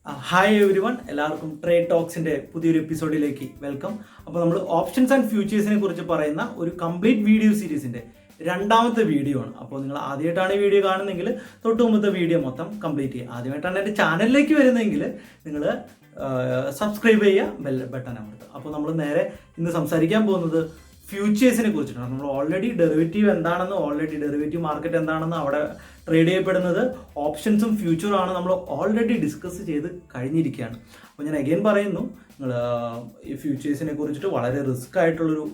Hi every one, എല്ലാവർക്കും trade ടോക്സിന്റെ പുതിയൊരു എപ്പിസോഡിലേക്ക് വെൽക്കം. അപ്പോൾ നമ്മൾ ഓപ്ഷൻസ് ആൻഡ് ഫ്യൂച്ചേഴ്സിനെ കുറിച്ച് പറയുന്ന ഒരു കംപ്ലീറ്റ് വീഡിയോ സീരീസിന്റെ രണ്ടാമത്തെ വീഡിയോ ആണ്. അപ്പോൾ നിങ്ങൾ ആദ്യമായിട്ടാണ് ഈ വീഡിയോ കാണുന്നതെങ്കിൽ തൊട്ട് മുമ്പത്തെ വീഡിയോ മൊത്തം കംപ്ലീറ്റ് ചെയ്യുക. ആദ്യമായിട്ടാണ് എൻ്റെ ചാനലിലേക്ക് വരുന്നതെങ്കിൽ നിങ്ങൾ സബ്സ്ക്രൈബ് ചെയ്യുക, ബെൽ ബട്ടൺ അമർത്തുക. അപ്പോൾ നമ്മൾ നേരെ ഇന്ന് സംസാരിക്കാൻ പോകുന്നത് ഫ്യൂച്ചേഴ്സിനെ കുറിച്ചിട്ടാണ്. നമ്മൾ ഓൾറെഡി ഡെറിവേറ്റീവ് മാർക്കറ്റ് എന്താണെന്ന് അവിടെ ട്രേഡ് ചെയ്യപ്പെടുന്നത് ഓപ്ഷൻസും ഫ്യൂച്ചറും ആണ് നമ്മൾ ഓൾറെഡി ഡിസ്കസ് ചെയ്ത് കഴിഞ്ഞിരിക്കുകയാണ്. അപ്പോൾ ഞാൻ അഗൈൻ പറയുന്നു, നിങ്ങൾ ഈ ഫ്യൂച്ചേഴ്സിനെ കുറിച്ചിട്ട് വളരെ റിസ്ക് ആയിട്ടുള്ളൊരു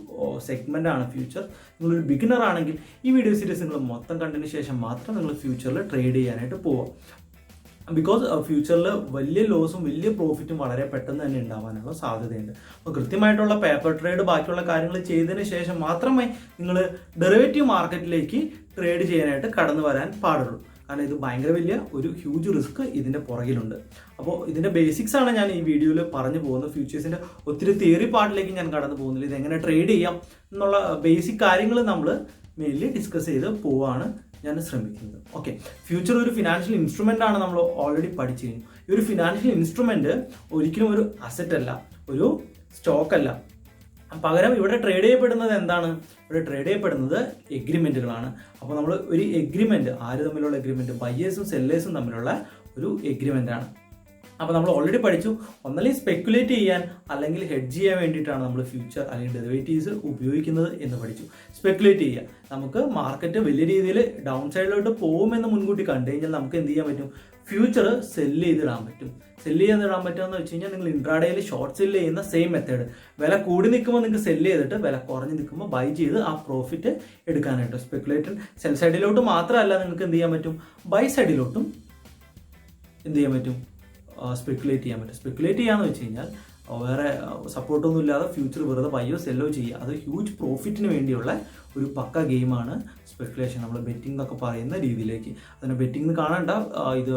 സെഗ്മെൻ്റാണ് ഫ്യൂച്ചർ. നിങ്ങളൊരു ബിഗിനർ ആണെങ്കിൽ ഈ വീഡിയോ സീരീസ് നിങ്ങൾ മൊത്തം കണ്ടതിന് ശേഷം മാത്രം നിങ്ങൾ ഫ്യൂച്ചറിൽ ട്രേഡ് ചെയ്യാനായിട്ട് പോവാം. ബിക്കോസ് ഫ്യൂച്ചറിൽ വലിയ ലോസും വലിയ പ്രോഫിറ്റും വളരെ പെട്ടെന്ന് തന്നെ ഉണ്ടാവാനുള്ള സാധ്യതയുണ്ട്. അപ്പോൾ കൃത്യമായിട്ടുള്ള പേപ്പർ ട്രേഡ് ബാക്കിയുള്ള കാര്യങ്ങൾ ചെയ്തതിന് ശേഷം മാത്രമേ നിങ്ങൾ ഡെറിവേറ്റീവ് മാർക്കറ്റിലേക്ക് ട്രേഡ് ചെയ്യാനായിട്ട് കടന്നു വരാൻ പാടുള്ളൂ. കാരണം ഇത് ഭയങ്കര വലിയ ഒരു ഹ്യൂജ് റിസ്ക് ഇതിൻ്റെ പുറകിലുണ്ട്. അപ്പോൾ ഇതിൻ്റെ ബേസിക്സ് ആണ് ഞാൻ ഈ വീഡിയോയിൽ പറഞ്ഞു പോകുന്നത്. ഫ്യൂച്ചേഴ്സിൻ്റെ ഒത്തിരി തിയറി പാർട്ടിലേക്ക് ഞാൻ കടന്നു പോകുന്നില്ല. ഇതെങ്ങനെ ട്രേഡ് ചെയ്യാം എന്നുള്ള ബേസിക് കാര്യങ്ങൾ നമ്മൾ മെയിൻലി ഡിസ്കസ് ചെയ്ത് പോവാണ് ഞാൻ ശ്രമിക്കുന്നത്. ഓക്കെ, ഫ്യൂച്ചർ ഒരു ഫിനാൻഷ്യൽ ഇൻസ്ട്രുമെൻ്റ് ആണ്, നമ്മൾ ഓൾറെഡി പഠിച്ചു കഴിഞ്ഞു. ഈ ഒരു ഫിനാൻഷ്യൽ ഇൻസ്ട്രുമെൻ്റ് ഒരിക്കലും ഒരു അസറ്റ് അല്ല, ഒരു സ്റ്റോക്ക് അല്ല. പകരം ഇവിടെ ട്രേഡ് ചെയ്യപ്പെടുന്നത് എന്താണ്? ഇവിടെ ട്രേഡ് ചെയ്യപ്പെടുന്നത് എഗ്രിമെൻറ്റുകളാണ്. അപ്പോൾ നമ്മൾ ഒരു എഗ്രിമെൻറ്റ്, ആര് തമ്മിലുള്ള എഗ്രിമെൻറ്റ്? ബയേഴ്സും സെല്ലേഴ്സും തമ്മിലുള്ള ഒരു എഗ്രിമെൻ്റ് ആണ്. അപ്പോൾ നമ്മൾ ഓൾറെഡി പഠിച്ചു, ഒന്നല്ലെങ്കിൽ സ്പെക്കുലേറ്റ് ചെയ്യാൻ അല്ലെങ്കിൽ ഹെഡ്ജ് ചെയ്യാൻ വേണ്ടിയിട്ടാണ് നമ്മൾ ഫ്യൂച്ചർ അല്ലെങ്കിൽ ഡെറിവേറ്റീവ്സ് ഉപയോഗിക്കുന്നത് എന്ന് പഠിച്ചു. സ്പെക്കുലേറ്റ് ചെയ്യുക, നമുക്ക് മാർക്കറ്റ് വലിയ രീതിയിൽ ഡൗൺ സൈഡിലോട്ട് പോകുമെന്ന് മുൻകൂട്ടി കണ്ടു കഴിഞ്ഞാൽ നമുക്ക് എന്ത് ചെയ്യാൻ പറ്റും? ഫ്യൂച്ചർ സെല്ല് ചെയ്തിടാൻ പറ്റും. സെല്ല് ചെയ്തിടാൻ പറ്റുമെന്ന് വെച്ച് കഴിഞ്ഞാൽ നിങ്ങൾ ഇൻട്രാഡേയിൽ ഷോർട്ട് സെല്ല് ചെയ്യുന്ന സെയിം മെത്തേഡ്. വില കൂടി നിൽക്കുമ്പോൾ നിങ്ങൾക്ക് സെല്ല് ചെയ്തിട്ട് വില കുറഞ്ഞ് നിൽക്കുമ്പോൾ ബൈ ചെയ്ത് ആ പ്രോഫിറ്റ് എടുക്കാനായിട്ട്. സ്പെക്കുലേറ്റഡ് സെൽ സൈഡിലോട്ട് മാത്രമല്ല, നിങ്ങൾക്ക് എന്ത് ചെയ്യാൻ പറ്റും? ബൈ സൈഡിലോട്ടും എന്ത് ചെയ്യാൻ പറ്റും? സ്പെക്കുലേറ്റ് ചെയ്യാൻ പറ്റും. സ്പെക്കുലേറ്റ് ചെയ്യാന്ന് വെച്ച് കഴിഞ്ഞാൽ വേറെ സപ്പോർട്ടൊന്നും ഇല്ലാതെ ഫ്യൂച്ചർ വെറുതെ ബയ്യോ സെല്ലോ ചെയ്യുക. അത് ഹ്യൂജ് പ്രോഫിറ്റിന് വേണ്ടിയുള്ള ഒരു പക്ക ഗെയിമാണ് സ്പെക്കുലേഷൻ. നമ്മൾ ബെറ്റിംഗ് എന്നൊക്കെ പറയുന്ന രീതിയിലേക്ക് അതിനെ ബെറ്റിംഗ് എന്ന് കാണണ്ട, ഇത്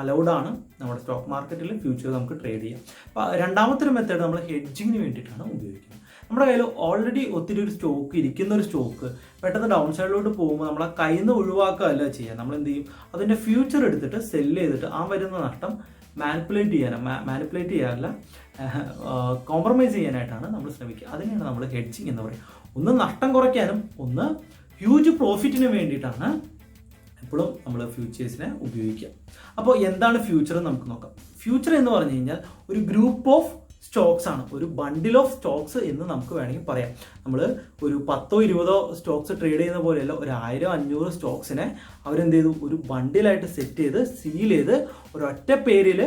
അലൗഡ് ആണ് നമ്മുടെ സ്റ്റോക്ക് മാർക്കറ്റിൽ ഫ്യൂച്ചർ നമുക്ക് ട്രേഡ് ചെയ്യാം. അപ്പോൾ രണ്ടാമത്തെ ഒരു മെത്തേഡ് നമ്മൾ ഹെഡ്ജിങ്ങിന് വേണ്ടിയിട്ടാണ് ഉപയോഗിക്കുന്നത്. നമ്മുടെ കയ്യിൽ ഓൾറെഡി ഒത്തിരി ഒരു സ്റ്റോക്ക് ഇരിക്കുന്ന ഒരു സ്റ്റോക്ക് പെട്ടെന്ന് ഡൗൺ സൈഡിലോട്ട് പോകുമ്പോൾ നമ്മളെ കയ്യിൽ നിന്ന് ഒഴിവാക്കുകയല്ല ചെയ്യുക. നമ്മൾ എന്ത് ചെയ്യും? അതിൻ്റെ ഫ്യൂച്ചർ എടുത്തിട്ട് സെല്ല് ചെയ്തിട്ട് ആ വരുന്ന നഷ്ടം മാനിപ്പുലേറ്റ് ചെയ്യാനല്ല, കോംപ്രമൈസ് ചെയ്യാനായിട്ടാണ് നമ്മൾ ശ്രമിക്കുക. അതിനെയാണ് നമ്മൾ ഹെഡ്ജിങ് എന്ന് പറയുക. ഒന്ന് നഷ്ടം കുറയ്ക്കാനും ഒന്ന് ഹ്യൂജ് പ്രോഫിറ്റിന് വേണ്ടിയിട്ടാണ് എപ്പോഴും നമ്മൾ ഫ്യൂച്ചേഴ്സിനെ ഉപയോഗിക്കുക. അപ്പോൾ എന്താണ് ഫ്യൂച്ചർ നമുക്ക് നോക്കാം. ഫ്യൂച്ചർ എന്ന് പറഞ്ഞു കഴിഞ്ഞാൽ ഒരു ഗ്രൂപ്പ് ഓഫ് സ്റ്റോക്സ് ആണ്, ഒരു ബണ്ടിൽ ഓഫ് സ്റ്റോക്സ് എന്ന് നമുക്ക് വേണമെങ്കിൽ പറയാം. നമ്മൾ ഒരു 10-20 സ്റ്റോക്സ് ട്രേഡ് ചെയ്യുന്ന പോലെയല്ല, ഒരു 1000-500 സ്റ്റോക്സിനെ അവരെന്ത് ചെയ്തു? ഒരു ബണ്ടിലായിട്ട് സെറ്റ് ചെയ്ത് സീൽ ചെയ്ത് ഒരൊറ്റ പേരിൽ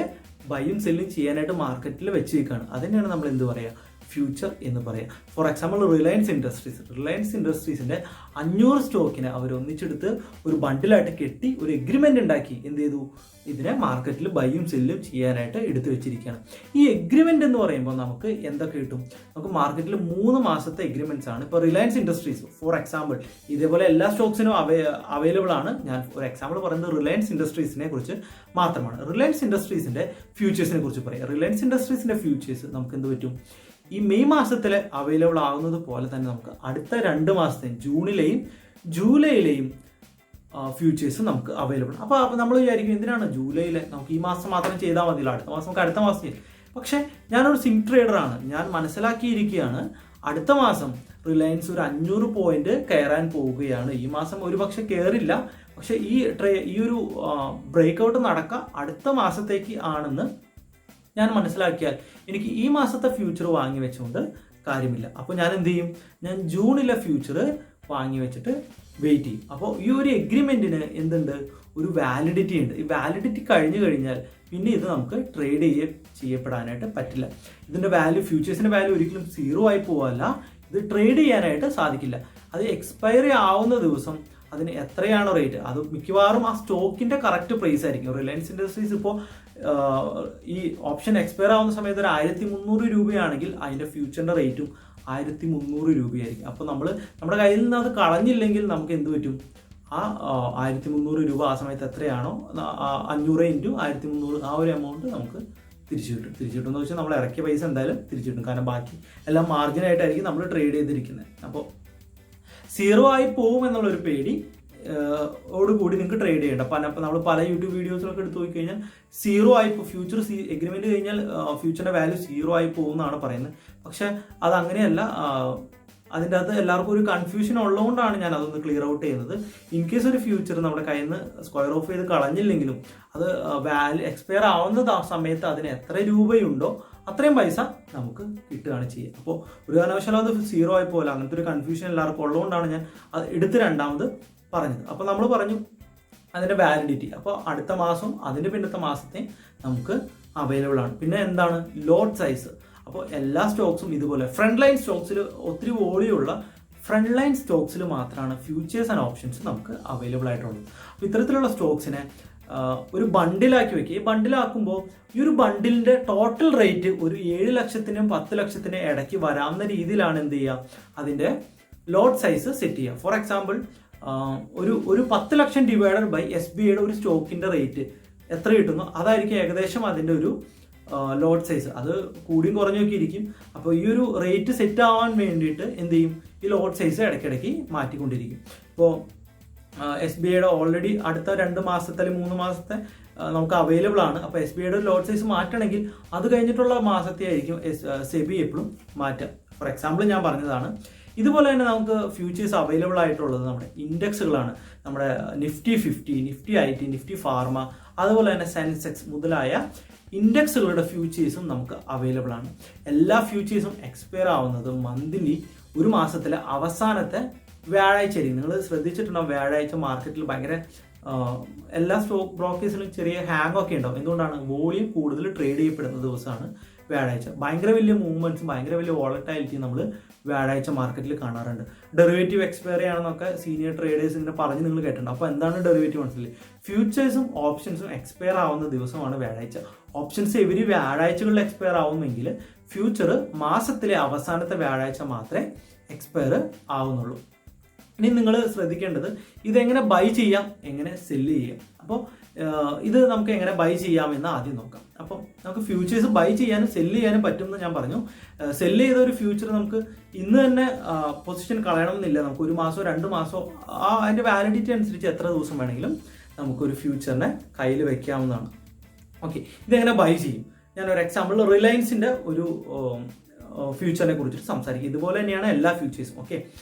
ബൈയും സെല്ലും ചെയ്യാനായിട്ട് മാർക്കറ്റിൽ വെച്ച് വെക്കുകയാണ്. അതിനെയാണ് നമ്മൾ എന്ത് പറയുക? ഫ്യൂച്ചർ എന്ന് പറയാം. ഫോർ എക്സാമ്പിൾ റിലയൻസ് ഇൻഡസ്ട്രീസിൻ്റെ 500 സ്റ്റോക്കിനെ അവർ ഒന്നിച്ചെടുത്ത് ഒരു ബണ്ടിലായിട്ട് കെട്ടി ഒരു എഗ്രിമെൻ്റ് ഉണ്ടാക്കി എന്ത് ചെയ്തു? ഇതിനെ മാർക്കറ്റിൽ ബൈയും സെല്ലും ചെയ്യാനായിട്ട് എടുത്തു വെച്ചിരിക്കുകയാണ്. ഈ എഗ്രിമെൻ്റ് എന്ന് പറയുമ്പോൾ നമുക്ക് എന്തൊക്കെ കിട്ടും? നമുക്ക് മാർക്കറ്റിൽ 3 മാസത്തെ എഗ്രിമെൻറ്റ്സ് ആണ്. ഇപ്പോൾ റിലയൻസ് ഇൻഡസ്ട്രീസ് ഫോർ എക്സാമ്പിൾ, ഇതേപോലെ എല്ലാ സ്റ്റോക്സിനും അവൈലബിൾ ആണ്. ഞാൻ ഒരു എക്സാമ്പിൾ പറയുന്നത് റിലയൻസ് ഇൻഡസ്ട്രീസിനെ കുറിച്ച് മാത്രമാണ്. റിലയൻസ് ഇൻഡസ്ട്രീസിൻ്റെ ഫ്യൂച്ചേഴ്സിനെ കുറിച്ച് പറയാം. റിലയൻസ് ഇൻഡസ്ട്രീസിൻ്റെ ഫ്യൂച്ചേഴ്സ് നമുക്ക് എന്ത് പറ്റും? ഈ മെയ് മാസത്തിൽ അവൈലബിൾ ആകുന്നത് പോലെ തന്നെ നമുക്ക് അടുത്ത 2 മാസത്തെയും ജൂലൈയിലെയും ഫ്യൂച്ചേഴ്സ് നമുക്ക് അവൈലബിൾ. അപ്പോൾ നമ്മൾ വിചാരിക്കും, എന്തിനാണ് ജൂലൈയിലെ? നമുക്ക് ഈ മാസം മാത്രം ചെയ്താൽ മതിയല്ലോ, അടുത്ത മാസം നമുക്ക് അടുത്ത മാസം ചെയ്യും. പക്ഷേ ഞാനൊരു സിംഗ് ട്രേഡറാണ്, ഞാൻ മനസ്സിലാക്കിയിരിക്കുകയാണ് അടുത്ത മാസം റിലയൻസ് ഒരു 500 പോയിന്റ് കയറാൻ പോവുകയാണ്. ഈ മാസം ഒരു പക്ഷെ കയറില്ല, പക്ഷെ ഈ ഒരു ബ്രേക്ക്ഔട്ട് നടക്കുക അടുത്ത മാസത്തേക്ക് ആണെന്ന് ഞാൻ മനസ്സിലാക്കിയാൽ എനിക്ക് ഈ മാസത്തെ ഫ്യൂച്ചർ വാങ്ങി വെച്ചുകൊണ്ട് കാര്യമില്ല. അപ്പോൾ ഞാൻ എന്ത് ചെയ്യും? ഞാൻ ജൂണിലെ ഫ്യൂച്ചർ വാങ്ങി വെച്ചിട്ട് വെയിറ്റ് ചെയ്യും. അപ്പോൾ ഈ ഒരു എഗ്രിമെൻറ്റിന് എന്തുണ്ട്? ഒരു വാലിഡിറ്റി ഉണ്ട്. ഈ വാലിഡിറ്റി കഴിഞ്ഞു കഴിഞ്ഞാൽ പിന്നെ ഇത് നമുക്ക് ട്രേഡ് ചെയ്യപ്പെടാനായിട്ട് പറ്റില്ല. ഇതിൻ്റെ വാല്യൂ, ഫ്യൂച്ചേഴ്സിൻ്റെ വാല്യൂ ഒരിക്കലും 0 ആയി പോവല്ല. ഇത് ട്രേഡ് ചെയ്യാനായിട്ട് സാധിക്കില്ല. അത് എക്സ്പയറി ആവുന്ന ദിവസം അതിന് എത്രയാണോ റേറ്റ്, അത് മിക്കവാറും ആ സ്റ്റോക്കിൻ്റെ കറക്റ്റ് പ്രൈസ് ആയിരിക്കും. റിലയൻസ് ഇൻഡസ്ട്രീസ് ഇപ്പോൾ ഈ ഓപ്ഷൻ എക്സ്പയർ ആവുന്ന സമയത്ത് ഒരു 1300 രൂപയാണെങ്കിൽ അതിൻ്റെ ഫ്യൂച്ചറിൻ്റെ റേറ്റും 1300 രൂപയായിരിക്കും. അപ്പോൾ നമ്മുടെ കയ്യിൽ നിന്ന് അത് കളഞ്ഞില്ലെങ്കിൽ നമുക്ക് എന്ത് പറ്റും? ആ 1300 രൂപ ആ സമയത്ത് എത്രയാണോ 500 × 1300 ആ ഒരു എമൗണ്ട് നമുക്ക് തിരിച്ചു കിട്ടും എന്ന് വെച്ചാൽ നമ്മൾ ഇറക്കിയ പൈസ എന്തായാലും തിരിച്ചു കിട്ടും. കാരണം ബാക്കി എല്ലാം മാർജിനായിട്ടായിരിക്കും നമ്മൾ ട്രേഡ് ചെയ്തിരിക്കുന്നത്. അപ്പോൾ 0 ആയി പോകും എന്നുള്ളൊരു പേടി ഓടുകൂടി നിങ്ങൾക്ക് ട്രേഡ് ചെയ്യേണ്ട. അപ്പോൾ നമ്മൾ പല യൂട്യൂബ് വീഡിയോസിലൊക്കെ എടുത്ത് നോക്കി കഴിഞ്ഞാൽ 0 ആയി ഫ്യൂച്ചർ എഗ്രിമെന്റ് കഴിഞ്ഞാൽ ഫ്യൂച്ചറിന്റെ വാല്യൂ 0 ആയി പോകുമെന്നാണ് പറയുന്നത്. പക്ഷെ അത് അങ്ങനെയല്ല. അതിൻ്റെ അകത്ത് എല്ലാവർക്കും ഒരു കൺഫ്യൂഷൻ ഉള്ളതുകൊണ്ടാണ് ഞാൻ അതൊന്ന് ക്ലിയർ ഔട്ട് ചെയ്യുന്നത്. ഇൻ കേസ് ഒരു ഫ്യൂച്ചർ നമ്മുടെ കയ്യിൽ നിന്ന് സ്ക്വയർ ഓഫ് ചെയ്ത് കളഞ്ഞില്ലെങ്കിലും അത് വാല്യൂ എക്സ്പയർ ആവുന്ന സമയത്ത് അതിന് എത്ര രൂപയുണ്ടോ അത്രയും പൈസ നമുക്ക് കിട്ടുകയാണ് ചെയ്യുക. അപ്പോൾ ഒരു കാരണവശാലും അത് 0 ആയി പോലെ അങ്ങനത്തെ ഒരു കൺഫ്യൂഷൻ എല്ലാവർക്കും ഉള്ളതുകൊണ്ടാണ് ഞാൻ അത് എടുത്ത് രണ്ടാമത് പറഞ്ഞത്. അപ്പോൾ നമ്മൾ പറഞ്ഞു അതിൻ്റെ വാലിഡിറ്റി. അപ്പോൾ അടുത്ത മാസം അതിൻ്റെ പിന്നത്തെ മാസത്തെ നമുക്ക് അവൈലബിൾ ആണ്. പിന്നെ എന്താണ് ലോട്ട് സൈസ്. അപ്പോൾ എല്ലാ സ്റ്റോക്സും ഇതുപോലെ ഫ്രണ്ട് ലൈൻ സ്റ്റോക്സിൽ ഒത്തിരി വോളിയുള്ള ഫ്രണ്ട് ലൈൻ സ്റ്റോക്സിൽ മാത്രമാണ് ഫ്യൂച്ചേഴ്സ് ആൻഡ് ഓപ്ഷൻസ് നമുക്ക് അവൈലബിൾ ആയിട്ടുള്ളത്. അപ്പോൾ ഇത്തരത്തിലുള്ള സ്റ്റോക്സിനെ ഒരു ബണ്ടിലാക്കി വെക്കുക. ഈ ബണ്ടിലാക്കുമ്പോൾ ഈ ഒരു ബണ്ടിലിൻ്റെ ടോട്ടൽ റേറ്റ് ഒരു 7 ലക്ഷത്തിനും 10 ലക്ഷത്തിനും ഇടയ്ക്ക് വരാവുന്ന രീതിയിലാണ് എന്ത് ചെയ്യുക, അതിൻ്റെ ലോട്ട് സൈസ് സെറ്റ് ചെയ്യുക. ഫോർ എക്സാമ്പിൾ ഒരു 10 ലക്ഷം ഡിവൈഡഡ് ബൈ SBIയുടെ ഒരു സ്റ്റോക്കിൻ്റെ റേറ്റ് എത്ര കിട്ടുന്നു അതായിരിക്കും ഏകദേശം അതിൻ്റെ ഒരു ലോട്ട് സൈസ്. അത് കൂടിയും കുറഞ്ഞൊക്കെ ഇരിക്കും. അപ്പോൾ ഈ ഒരു റേറ്റ് സെറ്റ് ആവാൻ വേണ്ടിയിട്ട് എന്ത് ചെയ്യും, ഈ ലോട്ട് സൈസ് ഇടയ്ക്കിടയ്ക്ക് മാറ്റിക്കൊണ്ടിരിക്കും. ഇപ്പോൾ SBIയുടെ ഓൾറെഡി അടുത്ത 2 മാസത്തെ അല്ലെങ്കിൽ 3 മാസത്തെ നമുക്ക് അവൈലബിൾ ആണ്. അപ്പോൾ SBIയുടെ ലോട്ട് സൈസ് മാറ്റണമെങ്കിൽ അത് കഴിഞ്ഞിട്ടുള്ള മാസത്തെ ആയിരിക്കും സെബി എപ്പോഴും മാറ്റുക. ഫോർ എക്സാമ്പിൾ ഞാൻ പറഞ്ഞതാണ്. ഇതുപോലെ തന്നെ നമുക്ക് ഫ്യൂച്ചേഴ്സ് അവൈലബിൾ ആയിട്ടുള്ളത് നമ്മുടെ ഇൻഡെക്സുകളാണ്. നമ്മുടെ Nifty 50, Nifty IT, Nifty pharma, അതുപോലെ തന്നെ സെൻസെക്സ് മുതലായ ഇൻഡെക്സുകളുടെ ഫ്യൂച്ചേഴ്സും നമുക്ക് അവൈലബിൾ ആണ്. എല്ലാ ഫ്യൂച്ചേഴ്സും എക്സ്പയർ ആവുന്നത് മന്ത്ലി ഒരു മാസത്തിലെ അവസാനത്തെ വ്യാഴാഴ്ച ആയിരിക്കും. നിങ്ങൾ ശ്രദ്ധിച്ചിട്ടുണ്ടാവും, വ്യാഴാഴ്ച മാർക്കറ്റിൽ ഭയങ്കര എല്ലാ സ്റ്റോക്ക് ബ്രോക്കേഴ്സിനും ചെറിയ ഹാങ് ഒക്കെ ഉണ്ടാവും. എന്തുകൊണ്ടാണ്? വോളിയം കൂടുതൽ ട്രേഡ് ചെയ്യപ്പെടുന്ന ദിവസമാണ് വ്യാഴാഴ്ച. ഭയങ്കര വലിയ മൂവ്മെന്റ്സും ഭയങ്കര വലിയ വോളറ്റൈലിറ്റി നമ്മൾ വ്യാഴാഴ്ച മാർക്കറ്റിൽ കാണാറുണ്ട്. ഡെറിവേറ്റീവ് എക്സ്പയറി ആണെന്നൊക്കെ സീനിയർ ട്രേഡേഴ്സ് ഇങ്ങനെ പറഞ്ഞ് നിങ്ങൾ കേട്ടിട്ടുണ്ട്. അപ്പോൾ എന്താണ് ഡെറിവേറ്റീവ്? മനസ്സിലായി. ഫ്യൂച്ചേഴ്സും ഓപ്ഷൻസും എക്സ്പയർ ആവുന്ന ദിവസമാണ് വ്യാഴാഴ്ച. ഓപ്ഷൻസ് എവരി വ്യാഴാഴ്ചകളിൽ എക്സ്പയർ ആവുമെങ്കിൽ ഫ്യൂച്ചർ മാസത്തിലെ അവസാനത്തെ വ്യാഴാഴ്ച മാത്രമേ എക്സ്പയർ ആവുന്നുള്ളൂ. ഇനി നിങ്ങൾ ശ്രദ്ധിക്കേണ്ടത് ഇതെങ്ങനെ ബൈ ചെയ്യാം, എങ്ങനെ സെല്ല് ചെയ്യാം. അപ്പോൾ ഇത് നമുക്ക് എങ്ങനെ ബൈ ചെയ്യാമെന്ന് ആദ്യം നോക്കാം. അപ്പം നമുക്ക് ഫ്യൂച്ചേഴ്സ് ബൈ ചെയ്യാനും സെല്ല് ചെയ്യാനും പറ്റുമെന്ന് ഞാൻ പറഞ്ഞു. സെല്ല് ചെയ്ത ഒരു ഫ്യൂച്ചർ നമുക്ക് ഇന്ന് തന്നെ പൊസിഷൻ കളയണമെന്നില്ല. നമുക്ക് 1 മാസമോ 2 മാസമോ അതിൻ്റെ വാലിഡിറ്റി അനുസരിച്ച് എത്ര ദിവസം വേണമെങ്കിലും നമുക്കൊരു ഫ്യൂച്ചറിനെ കയ്യിൽ വെക്കാവുന്നതാണ്. ഓക്കെ, ഇതെങ്ങനെ ബൈ ചെയ്യും? ഞാനൊരു എക്സാമ്പിൾ റിലയൻസിൻ്റെ ഒരു ഫ്യൂച്ചറിനെ കുറിച്ചിട്ട് സംസാരിക്കും. ഇതുപോലെ തന്നെയാണ് എല്ലാ ഫ്യൂച്ചേഴ്സും. ഓക്കെ,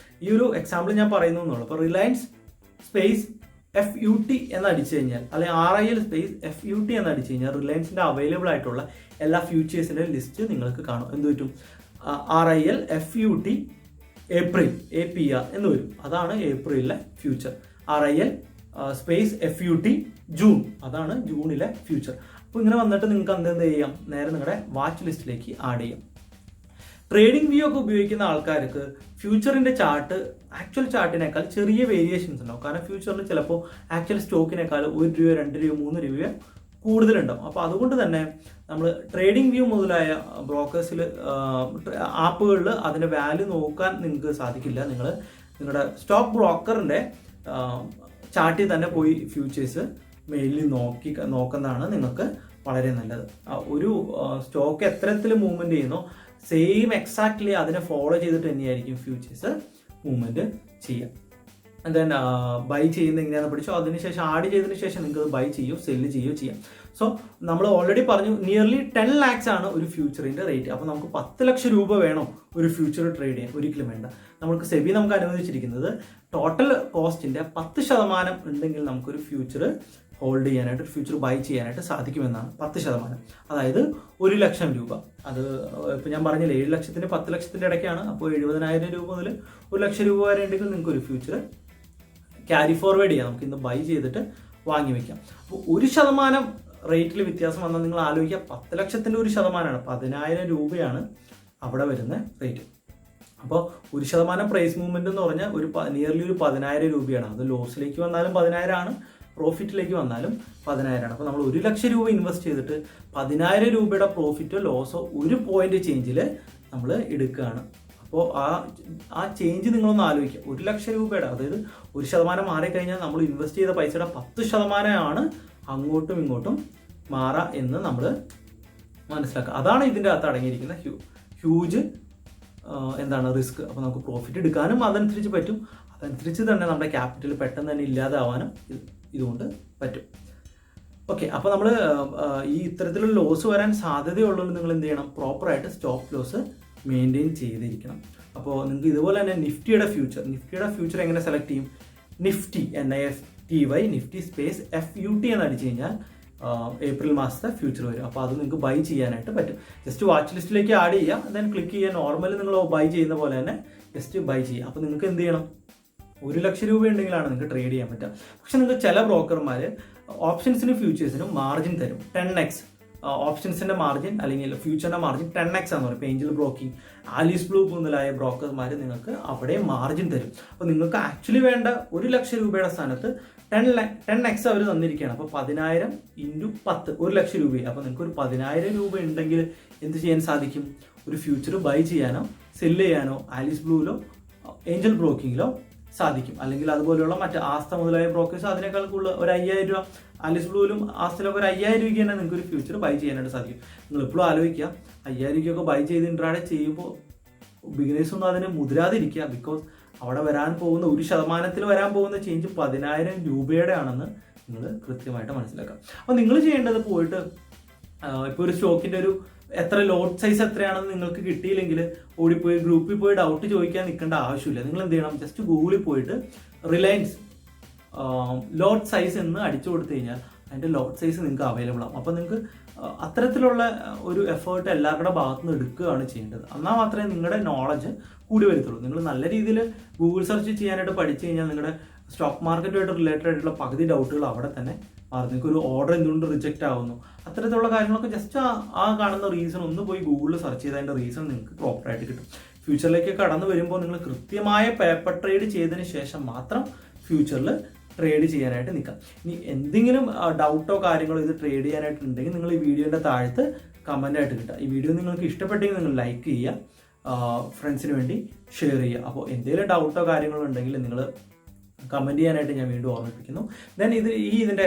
ഈ ഒരു എക്സാമ്പിൾ ഞാൻ പറയുന്നു എന്നുള്ളൂ. അപ്പോൾ റിലയൻസ് സ്പേസ് FUT എന്ന് അടിച്ചു കഴിഞ്ഞാൽ, അല്ലെങ്കിൽ RIL സ്പേസ് FUT എന്ന് അടിച്ചു കഴിഞ്ഞാൽ റിലയൻസിൻ്റെ അവൈലബിൾ ആയിട്ടുള്ള എല്ലാ ഫ്യൂച്ചേഴ്സിൻ്റെ ലിസ്റ്റ് നിങ്ങൾക്ക് കാണും. എന്ത് പറ്റും? RIL FUT ഏപ്രിൽ APR എന്ന് വരും. അതാണ് ഏപ്രിലിലെ future. RIL space FUT June, അതാണ് ജൂണിലെ ഫ്യൂച്ചർ. അപ്പോൾ ഇങ്ങനെ വന്നിട്ട് നിങ്ങൾക്ക് എന്ത് ചെയ്യാം, നേരെ നിങ്ങളുടെ വാച്ച് ലിസ്റ്റിലേക്ക് ആഡ് ചെയ്യാം. ട്രേഡിംഗ് വ്യൂ ഒക്കെ ഉപയോഗിക്കുന്ന ആൾക്കാർക്ക് ഫ്യൂച്ചറിന്റെ ചാർട്ട് ആക്ച്വൽ ചാർട്ടിനേക്കാൾ ചെറിയ വേരിയേഷൻസ് ഉണ്ടാവും. കാരണം ഫ്യൂച്ചറിന് ചിലപ്പോൾ ആക്ച്വൽ സ്റ്റോക്കിനേക്കാൾ 1 രൂപ 2 രൂപ 3 രൂപ കൂടുതലുണ്ടാവും. അപ്പോൾ അതുകൊണ്ട് തന്നെ നമ്മൾ ട്രേഡിംഗ് വ്യൂ മുതലായ ബ്രോക്കേഴ്സിൽ ആപ്പുകളിൽ അതിൻ്റെ വാല്യൂ നോക്കാൻ നിങ്ങൾക്ക് സാധിക്കില്ല. നിങ്ങളുടെ സ്റ്റോക്ക് ബ്രോക്കറിൻ്റെ ചാർട്ടിൽ തന്നെ പോയി ഫ്യൂച്ചേഴ്സ് മെയിലിൽ നോക്കുന്നതാണ് നിങ്ങൾക്ക് വളരെ നല്ലത്. ഒരു സ്റ്റോക്ക് എത്തരത്തിൽ മൂവ്മെന്റ് ചെയ്യുന്നോ സെയിം എക്സാക്ട്ലി അതിനെ ഫോളോ ചെയ്തിട്ട് തന്നെയായിരിക്കും ഫ്യൂച്ചേഴ്സ് മൂവ്മെന്റ് ചെയ്യുക. ദെൻ ബൈ ചെയ്യുന്ന എങ്ങനെയാണെന്ന് പഠിച്ചോ. അതിനുശേഷം ആഡ് ചെയ്തതിനു ശേഷം നിങ്ങൾക്ക് ബൈ ചെയ്യോ സെല്ല് ചെയ്യോ ചെയ്യാം. സോ നമ്മൾ ഓൾറെഡി പറഞ്ഞു നിയർലി 10 lakhs ആണ് ഒരു ഫ്യൂച്ചറിന്റെ റേറ്റ്. അപ്പോൾ നമുക്ക് 10 ലക്ഷം രൂപ വേണം ഒരു ഫ്യൂച്ചർ ട്രേഡ് ചെയ്യാൻ? ഒരിക്കലും വേണ്ട. നമുക്ക് സെബി നമുക്ക് അനുവദിച്ചിരിക്കുന്നത് ടോട്ടൽ കോസ്റ്റിന്റെ 10% ഉണ്ടെങ്കിൽ നമുക്കൊരു ഫ്യൂച്ചർ ഹോൾഡ് ചെയ്യാനായിട്ട്, ഫ്യൂച്ചർ ബൈ ചെയ്യാനായിട്ട് സാധിക്കുമെന്നാണ്. 10%, അതായത് 1 ലക്ഷം രൂപ. അത് ഇപ്പം ഞാൻ പറഞ്ഞില്ലേ 7 ലക്ഷത്തിന് 10 ലക്ഷത്തിൻ്റെ ഇടയ്ക്കാണ്. അപ്പോൾ 70,000 രൂപ മുതൽ 1 ലക്ഷം രൂപ വരെ ഉണ്ടെങ്കിൽ നിങ്ങൾക്ക് ഒരു ഫ്യൂച്ചർ ക്യാരി ഫോർവേഡ് ചെയ്യാം. നമുക്ക് ഇന്ന് ബൈ ചെയ്തിട്ട് വാങ്ങി വെക്കാം. അപ്പോൾ 1% റേറ്റിൽ വ്യത്യാസം വന്നാൽ നിങ്ങൾ ആലോചിക്കുക, 10 ലക്ഷത്തിൻ്റെ 1%, 10,000 രൂപയാണ് അവിടെ വരുന്ന റേറ്റ്. അപ്പോൾ 1% പ്രൈസ് മൂവ്മെന്റ് എന്ന് പറഞ്ഞാൽ നിയർലി ഒരു 10,000 രൂപയാണ്. അത് ലോസിലേക്ക് വന്നാലും 10,000 ആണ്, പ്രോഫിറ്റിലേക്ക് വന്നാലും 10,000 ആണ്. അപ്പോൾ നമ്മൾ 1 ലക്ഷം രൂപ ഇൻവെസ്റ്റ് ചെയ്തിട്ട് 10,000 രൂപയുടെ പ്രോഫിറ്റോ ലോസോ 1 പോയിന്റ് ചേഞ്ചിൽ നമ്മൾ എടുക്കുകയാണ്. അപ്പോൾ ആ ചേഞ്ച് നിങ്ങളൊന്ന് ആലോചിക്കുക. 1 ലക്ഷം രൂപയുടെ, അതായത് 1% മാറിക്കഴിഞ്ഞാൽ നമ്മൾ ഇൻവെസ്റ്റ് ചെയ്ത പൈസയുടെ 10% അങ്ങോട്ടും ഇങ്ങോട്ടും മാറുക എന്ന് നമ്മൾ മനസ്സിലാക്കുക. അതാണ് ഇതിൻ്റെ അകത്ത് അടങ്ങിയിരിക്കുന്ന ഹ്യൂജ് റിസ്ക്. അപ്പോൾ നമുക്ക് പ്രോഫിറ്റ് എടുക്കാനും അതനുസരിച്ച് പറ്റും, അതനുസരിച്ച് തന്നെ നമ്മുടെ ക്യാപിറ്റൽ പെട്ടെന്ന് തന്നെ ഇല്ലാതാവാനും ഇതുകൊണ്ട് പറ്റും. ഓക്കെ, അപ്പോൾ നമ്മൾ ഈ ഇത്തരത്തിലുള്ള ലോസ് വരാൻ സാധ്യതയുള്ളതുകൊണ്ട് നിങ്ങൾ എന്ത് ചെയ്യണം, പ്രോപ്പറായിട്ട് സ്റ്റോപ്പ് ലോസ് മെയിൻറ്റെയിൻ ചെയ്തിരിക്കണം. അപ്പോൾ നിങ്ങൾക്ക് ഇതുപോലെ തന്നെ നിഫ്റ്റിയുടെ ഫ്യൂച്ചർ എങ്ങനെ സെലക്ട് ചെയ്യും? Nifty NIFTY Nifty space FUT എന്ന് അടിച്ചു കഴിഞ്ഞാൽ ഏപ്രിൽ മാസത്തെ ഫ്യൂച്ചർ വരും. അപ്പോൾ അത് നിങ്ങൾക്ക് ബൈ ചെയ്യാനായിട്ട് പറ്റും. ജസ്റ്റ് വാച്ച് ലിസ്റ്റിലേക്ക് ആഡ് ചെയ്യുക, ദെൻ ക്ലിക്ക് ചെയ്യുക. നോർമലി നിങ്ങൾ ബൈ ചെയ്യുന്ന പോലെ തന്നെ ജസ്റ്റ് ബൈ ചെയ്യുക. അപ്പോൾ നിങ്ങൾക്ക് എന്ത് ചെയ്യണം, 1 ലക്ഷം രൂപ ഉണ്ടെങ്കിലാണ് നിങ്ങൾക്ക് ട്രേഡ് ചെയ്യാൻ പറ്റുക. പക്ഷെ നിങ്ങൾക്ക് ചില ബ്രോക്കർമാർ ഓപ്ഷൻസിനും ഫ്യൂച്ചേഴ്സിനും മാർജിൻ തരും 10x. ഓപ്ഷൻസിൻ്റെ മാർജിൻ അല്ലെങ്കിൽ ഫ്യൂച്ചറിൻ്റെ മാർജിൻ 10x ആണെന്ന് പറയും. ഇപ്പോൾ ഏഞ്ചൽ ബ്രോക്കിംഗ്, ആലീസ് ബ്ലൂ മുതലായ ബ്രോക്കർമാർ നിങ്ങൾക്ക് അവിടെ മാർജിൻ തരും. അപ്പോൾ നിങ്ങൾക്ക് ആക്ച്വലി വേണ്ട 1 ലക്ഷം രൂപയുടെ സ്ഥാനത്ത് 10x അവർ തന്നിരിക്കുകയാണ്. അപ്പോൾ 10,000 × 10 1 ലക്ഷം രൂപ. അപ്പോൾ നിങ്ങൾക്ക് ഒരു 10,000 രൂപ ഉണ്ടെങ്കിൽ എന്ത് ചെയ്യാൻ സാധിക്കും? ഒരു ഫ്യൂച്ചർ ബൈ ചെയ്യാനോ സെല്ല് ചെയ്യാനോ ആലീസ് ബ്ലൂവിലോ ഏഞ്ചൽ ബ്രോക്കിങ്ങിലോ സാധിക്കും. അല്ലെങ്കിൽ അതുപോലെയുള്ള മറ്റ് ആസ്ത മുതലായ ബ്രോക്കേഴ്സ് അതിനേക്കാൾ കൂടുതൽ ഒരു 5,000 രൂപ, ആലീസ് ബ്ലൂവിലും ആസ്തയിലൊക്കെ ഒരു 5,000 രൂപയ്ക്ക് തന്നെ നിങ്ങൾക്ക് ഒരു ഫ്യൂച്ചർ ബൈ ചെയ്യാനായിട്ട് സാധിക്കും. നിങ്ങൾ എപ്പോഴും ആലോചിക്കുക, 5,000 രൂപയ്ക്കൊക്കെ ബൈ ചെയ്ത് ഇൻട്രാഡേ ചെയ്യുമ്പോൾ ബിഗിനേഴ്സ് ഒന്നും അതിന് മുതിരാതിരിക്കുക. ബിക്കോസ് അവിടെ വരാൻ പോകുന്ന 1% വരാൻ പോകുന്ന ചേഞ്ച് 10,000 രൂപയുടെ ആണെന്ന് നിങ്ങൾ കൃത്യമായിട്ട് മനസ്സിലാക്കാം. അപ്പോൾ നിങ്ങൾ ചെയ്യേണ്ടത് പോയിട്ട് ഇപ്പോൾ ഒരു സ്റ്റോക്കിൻ്റെ ഒരു എത്ര ലോട്ട് സൈസ് എത്രയാണെന്ന് നിങ്ങൾക്ക് കിട്ടിയില്ലെങ്കിൽ ഓടിപ്പോയി ഗ്രൂപ്പിൽ പോയി ഡൗട്ട് ചോദിക്കാൻ നിൽക്കേണ്ട ആവശ്യമില്ല. നിങ്ങൾ എന്ത് ചെയ്യണം, ജസ്റ്റ് ഗൂഗിളിൽ പോയിട്ട് റിലയൻസ് ലോട്ട് സൈസ് എന്ന് അടിച്ചു കൊടുത്തു കഴിഞ്ഞാൽ അതിൻ്റെ ലോട്ട് സൈസ് നിങ്ങൾക്ക് അവൈലബിൾ ആവും. അപ്പോൾ നിങ്ങൾക്ക് അത്തരത്തിലുള്ള ഒരു എഫേർട്ട് എല്ലാവരുടെ ഭാഗത്തു നിന്ന് എടുക്കുകയാണ് ചെയ്യേണ്ടത്. എന്നാൽ മാത്രമേ നിങ്ങളുടെ നോളജ് കൂടി വരത്തുള്ളൂ. നിങ്ങൾ നല്ല രീതിയിൽ ഗൂഗിൾ സെർച്ച് ചെയ്യാനായിട്ട് പഠിച്ചു കഴിഞ്ഞാൽ നിങ്ങളുടെ സ്റ്റോക്ക് മാർക്കറ്റുമായിട്ട് റിലേറ്റഡ് ആയിട്ടുള്ള പകുതി ഡൗട്ടുകൾ അവിടെ തന്നെ മാറും. നിങ്ങൾക്ക് ഒരു ഓർഡർ എന്തുകൊണ്ട് റിജക്റ്റ് ആവുന്നു, അത്തരത്തിലുള്ള കാര്യങ്ങളൊക്കെ ജസ്റ്റ് ആ കാണുന്ന റീസൺ ഒന്ന് പോയി ഗൂഗിളിൽ സെർച്ച് ചെയ്തതിൻ്റെ റീസൺ നിങ്ങൾക്ക് പ്രോപ്പറായിട്ട് കിട്ടും. ഫ്യൂച്ചറിലേക്ക് കടന്നു വരുമ്പോൾ നിങ്ങൾ കൃത്യമായ പേപ്പർ ട്രേഡ് ചെയ്തതിന് ശേഷം മാത്രം ഫ്യൂച്ചറിൽ ട്രേഡ് ചെയ്യാനായിട്ട് നിൽക്കാം. ഇനി എന്തെങ്കിലും ഡൗട്ടോ കാര്യങ്ങളോ ഇത് ട്രേഡ് ചെയ്യാനായിട്ടുണ്ടെങ്കിൽ നിങ്ങൾ ഈ വീഡിയോയുടെ താഴത്ത് കമൻ്റായിട്ട് കിട്ടുക. ഈ വീഡിയോ നിങ്ങൾക്ക് ഇഷ്ടപ്പെട്ടെങ്കിൽ നിങ്ങൾ ലൈക്ക് ചെയ്യുക, ഫ്രണ്ട്സിന് വേണ്ടി ഷെയർ ചെയ്യുക. അപ്പോൾ എന്തെങ്കിലും ഡൗട്ടോ കാര്യങ്ങളോ ഉണ്ടെങ്കിൽ നിങ്ങൾ കമൻറ്റ് ചെയ്യാനായിട്ട് ഞാൻ വീണ്ടും ഓർമ്മിപ്പിക്കുന്നു. ദെൻ ഇതിൻ്റെ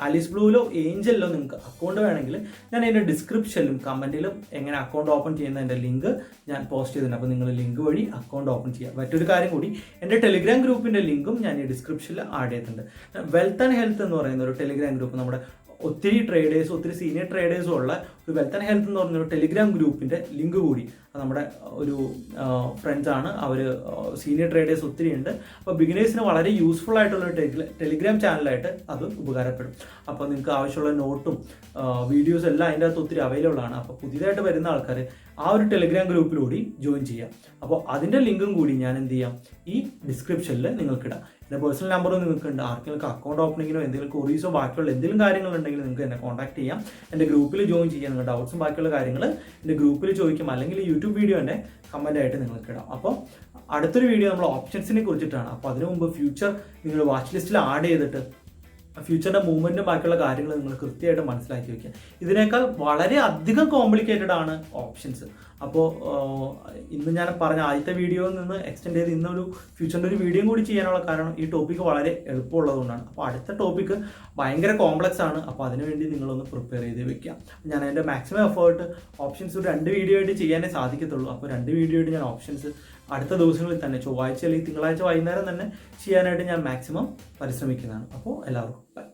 ആലീസ് ബ്ലൂവിലോ ഏഞ്ചലിലോ നിങ്ങൾക്ക് അക്കൗണ്ട് വേണമെങ്കിൽ ഞാൻ അതിൻ്റെ ഡിസ്ക്രിപ്ഷനിലും കമൻറ്റിലും എങ്ങനെ അക്കൗണ്ട് ഓപ്പൺ ചെയ്യുന്നതിൻ്റെ ലിങ്ക് ഞാൻ പോസ്റ്റ് ചെയ്തിട്ടുണ്ട്. അപ്പോൾ നിങ്ങൾ ലിങ്ക് വഴി അക്കൗണ്ട് ഓപ്പൺ ചെയ്യുക. മറ്റൊരു കാര്യം കൂടി, എൻ്റെ ടെലിഗ്രാം ഗ്രൂപ്പിൻ്റെ ലിങ്കും ഞാൻ ഈ ഡിസ്ക്രിപ്ഷനിൽ ആഡ് ചെയ്തിട്ടുണ്ട്. വെൽത്ത് ആൻഡ് ഹെൽത്ത് എന്ന് പറയുന്ന ഒരു ടെലിഗ്രാം ഗ്രൂപ്പ്, നമ്മുടെ ഒത്തിരി ട്രേഡേഴ്സും ഒത്തിരി സീനിയർ ട്രേഡേഴ്സും ഉള്ള ഒരു വെൽത്ത് ആൻഡ് ഹെൽത്ത് എന്ന് പറഞ്ഞൊരു ടെലിഗ്രാം ഗ്രൂപ്പിൻ്റെ ലിങ്ക് കൂടി നമ്മുടെ ഒരു ഫ്രണ്ട്സാണ്. അവർ സീനിയർ ട്രേഡേഴ്സ് ഒത്തിരി ഉണ്ട്. അപ്പോൾ ബിഗിനേഴ്സിന് വളരെ യൂസ്ഫുൾ ആയിട്ടുള്ള ടെലിഗ്രാം ചാനലായിട്ട് അത് ഉപകാരപ്പെടും. അപ്പോൾ നിങ്ങൾക്ക് ആവശ്യമുള്ള നോട്ടും വീഡിയോസും എല്ലാം അതിൻ്റെ അകത്ത് ഒത്തിരി അവൈലബിൾ ആണ്. അപ്പോൾ പുതിയതായിട്ട് വരുന്ന ആൾക്കാർ ആ ഒരു ടെലിഗ്രാം ഗ്രൂപ്പിലൂടെ ജോയിൻ ചെയ്യാം. അപ്പോൾ അതിൻ്റെ ലിങ്കും കൂടി ഞാൻ എന്ത് ചെയ്യാം, ഈ ഡിസ്ക്രിപ്ഷനിൽ നിങ്ങൾക്കിടാം. എൻ്റെ പേഴ്സണൽ നമ്പറും നിങ്ങൾക്കുണ്ട്. ആർക്കെങ്കിലും അക്കൗണ്ട് ഓപ്പണിങ്ങിനോ എന്തെങ്കിലും ക്വറീസോ ബാക്കിയുള്ള എന്തെങ്കിലും കാര്യങ്ങളുണ്ടെങ്കിൽ നിങ്ങൾക്ക് എന്നെ കോൺടാക്ട് ചെയ്യാം. എൻ്റെ ഗ്രൂപ്പിൽ ജോയിൻ ചെയ്യാം. നിങ്ങളുടെ ഡൗട്ട്സും ബാക്കിയുള്ള കാര്യങ്ങൾ എൻ്റെ ഗ്രൂപ്പിൽ ചോദിക്കും, അല്ലെങ്കിൽ യൂട്യൂബ് വീഡിയോൻ്റെ കമൻ്റായിട്ട് നിങ്ങൾക്ക് ഇടാം. അപ്പോൾ അടുത്തൊരു വീഡിയോ നമ്മൾ ഓപ്ഷൻസിനെ കുറിച്ചിട്ടാണ്. അപ്പോൾ അതിനു മുമ്പ് ഫ്യൂച്ചർ നിങ്ങൾ വാച്ച് ലിസ്റ്റിൽ ആഡ് ചെയ്തിട്ട് ഫ്യൂച്ചറിൻ്റെ മൂവ്മെൻറ്റും ബാക്കിയുള്ള കാര്യങ്ങൾ നിങ്ങൾ കൃത്യമായിട്ട് മനസ്സിലാക്കി വയ്ക്കുക. ഇതിനേക്കാൾ വളരെ അധികം കോംപ്ലിക്കേറ്റഡ് ആണ് ഓപ്ഷൻസ്. അപ്പോൾ ഇന്ന് ഞാൻ പറഞ്ഞ ആദ്യത്തെ വീഡിയോയിൽ നിന്ന് എക്സ്റ്റെൻഡ് ചെയ്ത് ഇന്നൊരു ഫ്യൂച്ചറിൻ്റെ ഒരു വീഡിയോ കൂടി ചെയ്യാനുള്ള കാരണം ഈ ടോപ്പിക്ക് വളരെ എളുപ്പമുള്ളതുകൊണ്ടാണ്. അപ്പോൾ അടുത്ത ടോപ്പിക്ക് ഭയങ്കര കോംപ്ലക്സ് ആണ്. അപ്പോൾ അതിനുവേണ്ടി നിങ്ങളൊന്ന് പ്രിപ്പയർ ചെയ്ത് വെക്കുക. ഞാൻ അതിൻ്റെ മാക്സിമം എഫേർട്ട് ഓപ്ഷൻസ് ഒരു 2 വീഡിയോ ആയിട്ട് ചെയ്യാനേ സാധിക്കത്തുള്ളൂ. അപ്പോൾ 2 വീഡിയോ ആയിട്ട് ഞാൻ ഓപ്ഷൻസ് അടുത്ത ദിവസങ്ങളിൽ തന്നെ ചൊവ്വാഴ്ച അല്ലെങ്കിൽ തിങ്കളാഴ്ച വൈകുന്നേരം തന്നെ ചെയ്യാനായിട്ട് ഞാൻ മാക്സിമം പരിശ്രമിക്കുന്നതാണ്. അപ്പോൾ എല്ലാവർക്കും ബൈ.